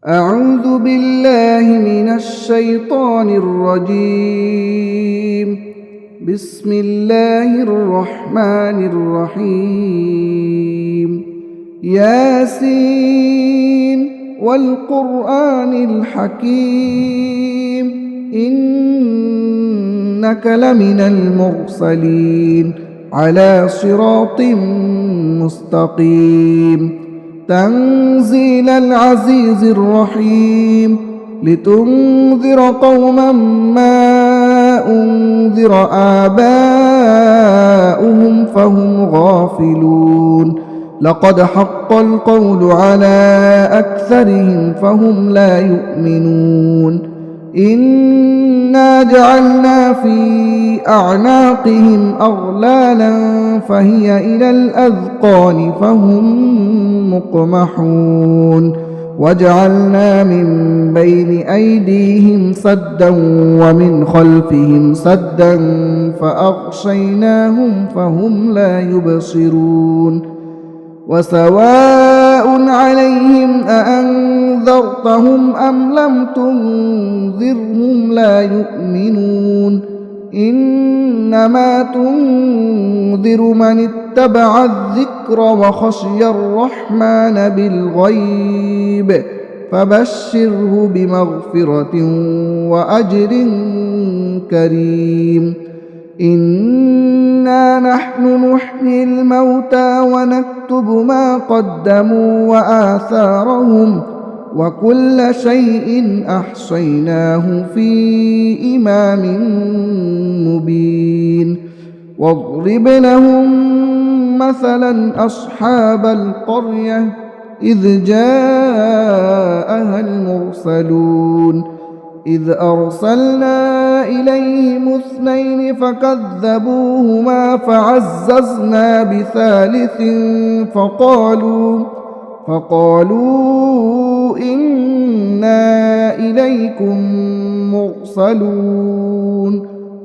أعوذ بالله من الشيطان الرجيم. بسم الله الرحمن الرحيم. ياسين والقرآن الحكيم إنك لمن المرسلين على صراط مستقيم. تنزيل العزيز الرحيم لتنذر قوما ما أنذر آباؤهم فهم غافلون. لقد حق القول على أكثرهم فهم لا يؤمنون. إنا جعلنا في أعناقهم أغلالا فهي إلى الأذقان فهم مقمحون. وجعلنا من بين أيديهم سدا ومن خلفهم سدا فأغشيناهم فهم لا يبصرون. وسواء عليهم أأنذرتهم أم لم تنذرهم لا يؤمنون. إنما تنذر من اتبع الذكر وخشي الرحمن بالغيب فبشره بمغفرة وأجر كريم. إنا نحن نحيي الموتى ونكتب ما قدموا وآثارهم وكل شيء أحصيناه في إمام مبين. واضرب لهم مثلا أصحاب القرية إذ جاءها المرسلون إذ أرسلنا إليهم 2 فكذبوهما فعززنا بثالث فقالوا إنا إليكم مرسلون.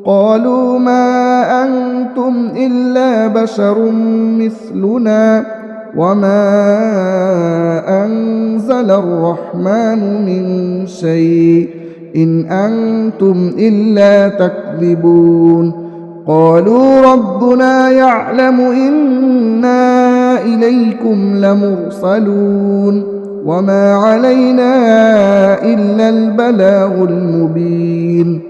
قالوا ما أنتم إلا بشر مثلنا وما أنزل الرحمن من شيء إن أنتم إلا تكذبون. قالوا ربنا يعلم إنا إليكم لمرسلون وما علينا إلا البلاغ المبين.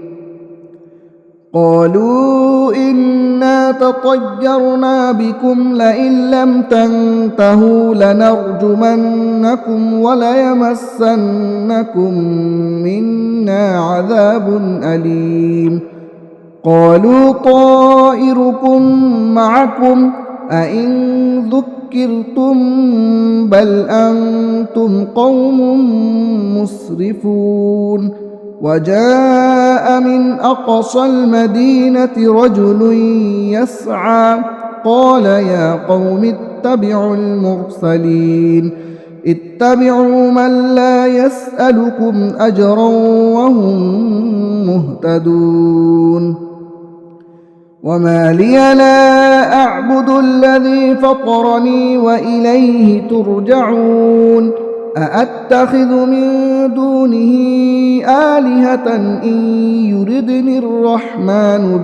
قالوا إنا تطيرنا بكم لئن لم تنتهوا لنرجمنكم وليمسنكم منا عذاب أليم. قالوا طائركم معكم أئن ذكرتم بل أنتم قوم مسرفون. وجاء من أقصى المدينة رجل يسعى قال يا قوم اتبعوا المرسلين اتبعوا من لا يسألكم أجرا وهم مهتدون. وما لي لا أعبد الذي فطرني وإليه ترجعون. أأتخذ من دونه آلهة إن يردني الرحمن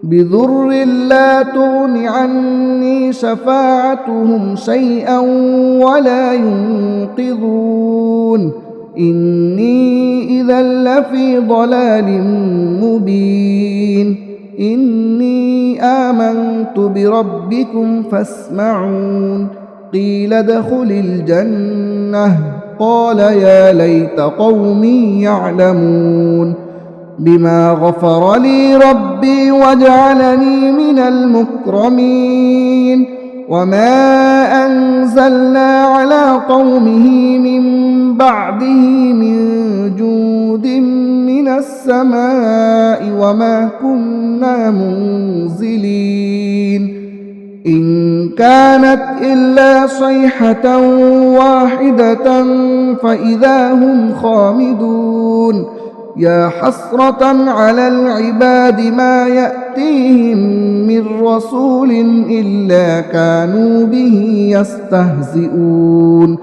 بضر لا تغن عني شفاعتهم شيئا ولا ينقذون. إني إذا لفي ضلال مبين. إني آمنت بربكم فاسمعون. قيل ادخل الجنة قال يا ليت قومي يعلمون بما غفر لي ربي وجعلني من المكرمين. وما أنزلنا على قومه من بعده من جود من السماء وما كنا منزلين. إن كانت إلا صيحة واحدة فإذا هم خامدون. يا حسرة على العباد ما يأتيهم من رسول إلا كانوا به يستهزئون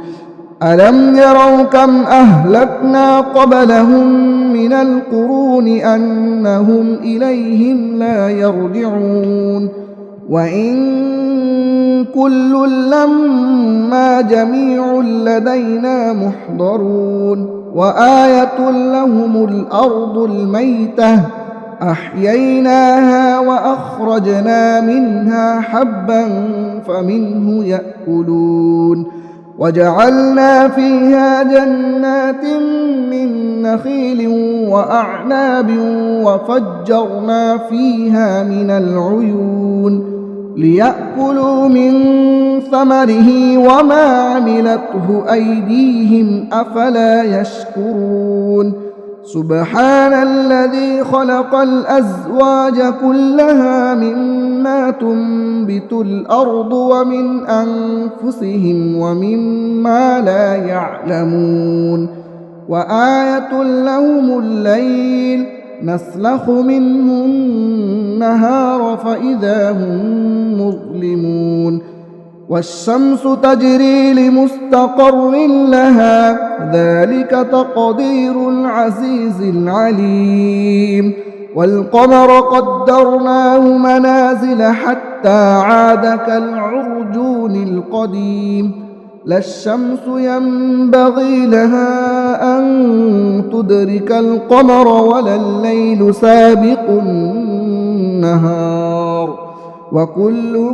ألم يروا كم أهلكنا قبلهم من القرون أنهم إليهم لا يرجعون وإن كل لما جميع لدينا محضرون وآية لهم الأرض الميتة أحييناها وأخرجنا منها حبا فمنه يأكلون وجعلنا فيها جنات من نخيل وأعناب وفجرنا فيها من العيون ليأكلوا من ثمره وما عملته أيديهم أفلا يشكرون سبحان الذي خلق الأزواج كلها مما تنبت الأرض ومن أنفسهم ومما لا يعلمون وآية لهم الليل نسلخ منه النهار فإذا هم مظلمون والشمس تجري لمستقر لها ذلك تقدير العزيز العليم والقمر قدرناه منازل حتى عاد كالعرجون القديم لا الشمس ينبغي لها أن تدرك القمر ولا الليل سابق النهار وكل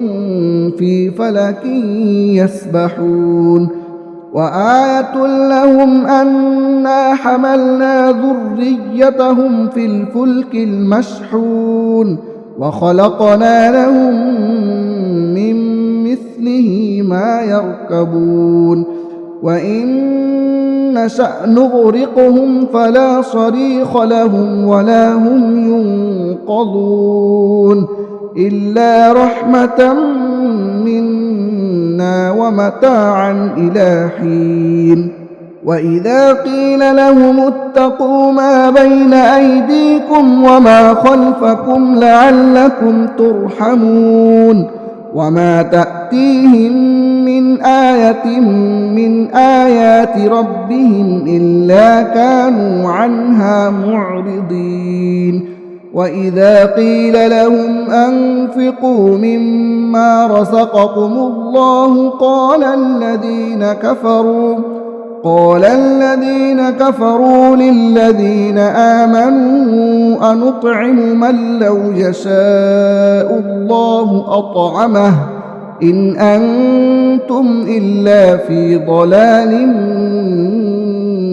في فلك يسبحون وآية لهم أنا حملنا ذريتهم في الفلك المشحون وخلقنا لهم من مثله ما يركبون وإن نشأ نغرقهم فلا صريخ لهم ولا هم ينقذون إلا رحمة منا ومتاعا إلى حين وإذا قيل لهم اتقوا ما بين أيديكم وما خلفكم لعلكم ترحمون وما تأتيهم من آية من آيات ربهم إلا كانوا عنها معرضين وإذا قيل لهم أنفقوا مما رزقكم الله قال الذين كفروا للذين آمنوا أنطعم من لو يشاء الله أطعمه إن أنتم إلا في ضلال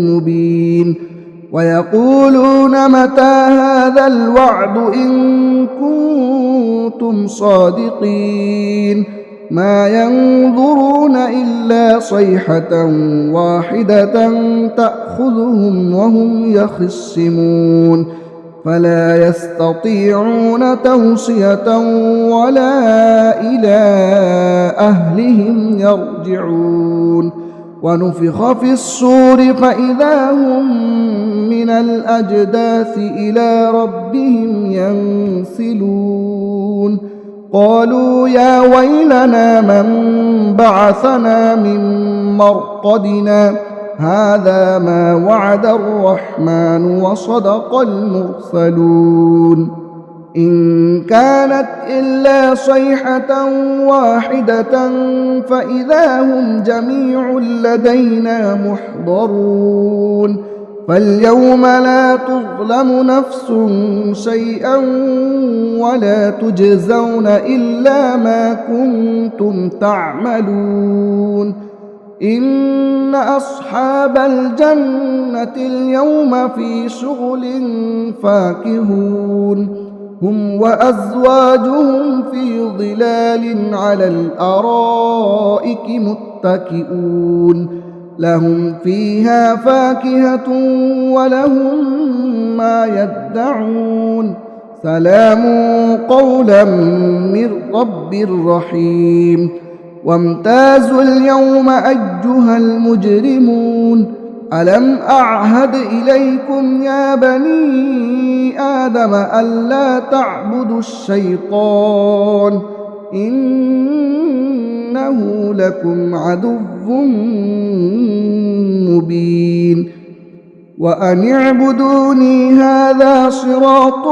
مبين ويقولون متى هذا الوعد إن كنتم صادقين ما ينظرون إلا صيحة واحدة تأخذهم وهم يخصمون فلا يستطيعون توصية ولا إلى أهلهم يرجعون ونفخ في الصور فإذا هم من الأجداث إلى ربهم ينسلون قالوا يا ويلنا من بعثنا من مرقدنا هذا ما وعد الرحمن وصدق المرسلون إن كانت إلا صيحة واحدة فإذا هم جميع لدينا محضرون فاليوم لا تظلم نفس شيئا ولا تجزون إلا ما كنتم تعملون إن أصحاب الجنة اليوم في شغل فاكهون هم وأزواجهم في ظلال على الأرائك متكئون لهم فيها فاكهة ولهم ما يدعون سلام قولا من رب رحيم وامتازوا اليوم أيها المجرمون ألم أعهد إليكم يا بني آدم ألا تعبدوا الشيطان إنه لكم عدو مبين وأن اعبدوني هذا صراط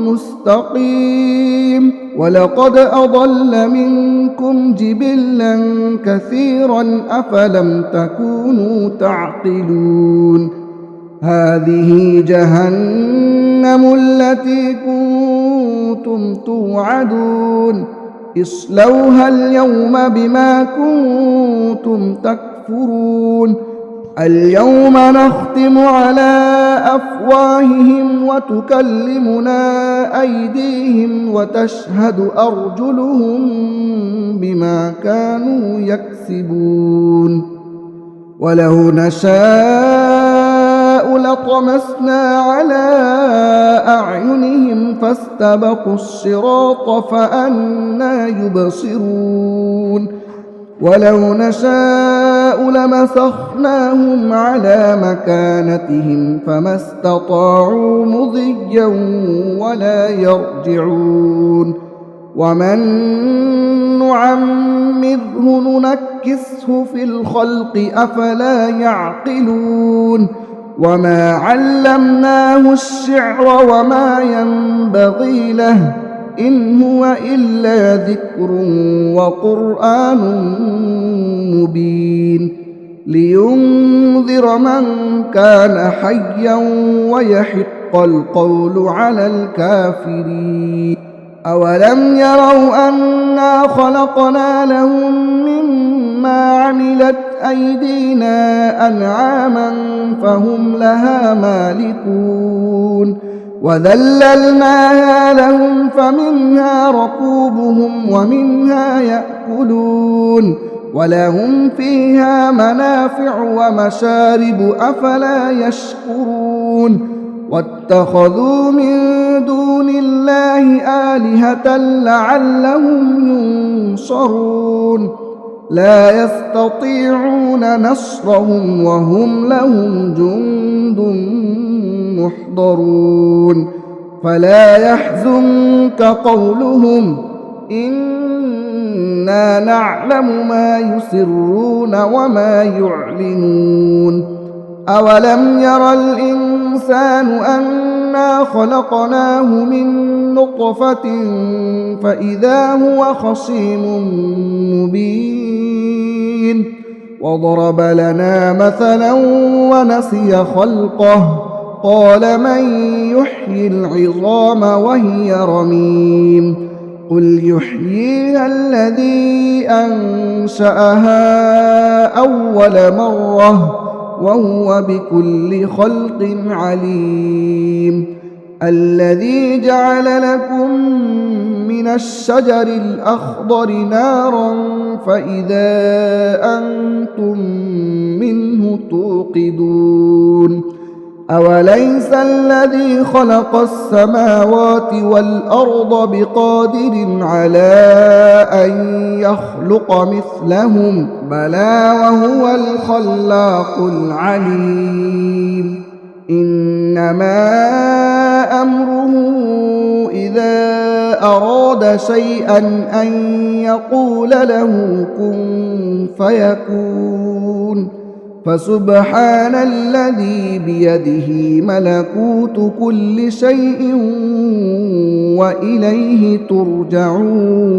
مستقيم ولقد أضل منكم جبلا كثيرا أفلم تكونوا تعقلون هذه جهنم التي كنتم توعدون اصلوها اليوم بما كنتم تكفرون اليوم نختم على أفواههم وتكلمنا أيديهم وتشهد أرجلهم بما كانوا يكسبون ولو نشاء لطمسنا على أعينهم فاستبقوا الصراط فأنى يبصرون ولو نشاء لمسخناهم على مكانتهم فما استطاعوا مضيا ولا يرجعون ومن نعمره ننكسه في الخلق أفلا يعقلون وما علمناه الشعر وما ينبغي له إن هو إلا ذكر وقرآن مبين لينذر من كان حيا ويحق القول على الكافرين أولم يروا أنا خلقنا لهم مما عملت أيدينا أنعاما فهم لها مالكون وذللناها لهم فمنها ركوبهم ومنها يأكلون ولهم فيها منافع ومشارب أفلا يشكرون واتخذوا من دون الله آلهة لعلهم ينصرون لا يستطيعون نصرهم وهم لهم جند محضرون فلا يحزنك قولهم إنا نعلم ما يسرون وما يعلنون أولم ير الإنسان أنا خلقناه من نطفة فإذا هو خصيم مبين وضرب لنا مثلا ونسي خلقه قال من يحيي العظام وهي رميم قل يحييها الذي أنشأها أول مرة وهو بكل خلق عليم الذي جعل لكم من الشجر الأخضر نارا فإذا أنتم منه توقدون أوليس الذي خلق السماوات والأرض بقادر على أن يخلق مثلهم بلى وهو الخلاق العليم إنما أمره إذا أراد شيئا أن يقول له كن فيكون فسبحان الذي بيده ملكوت كل شيء وإليه ترجعون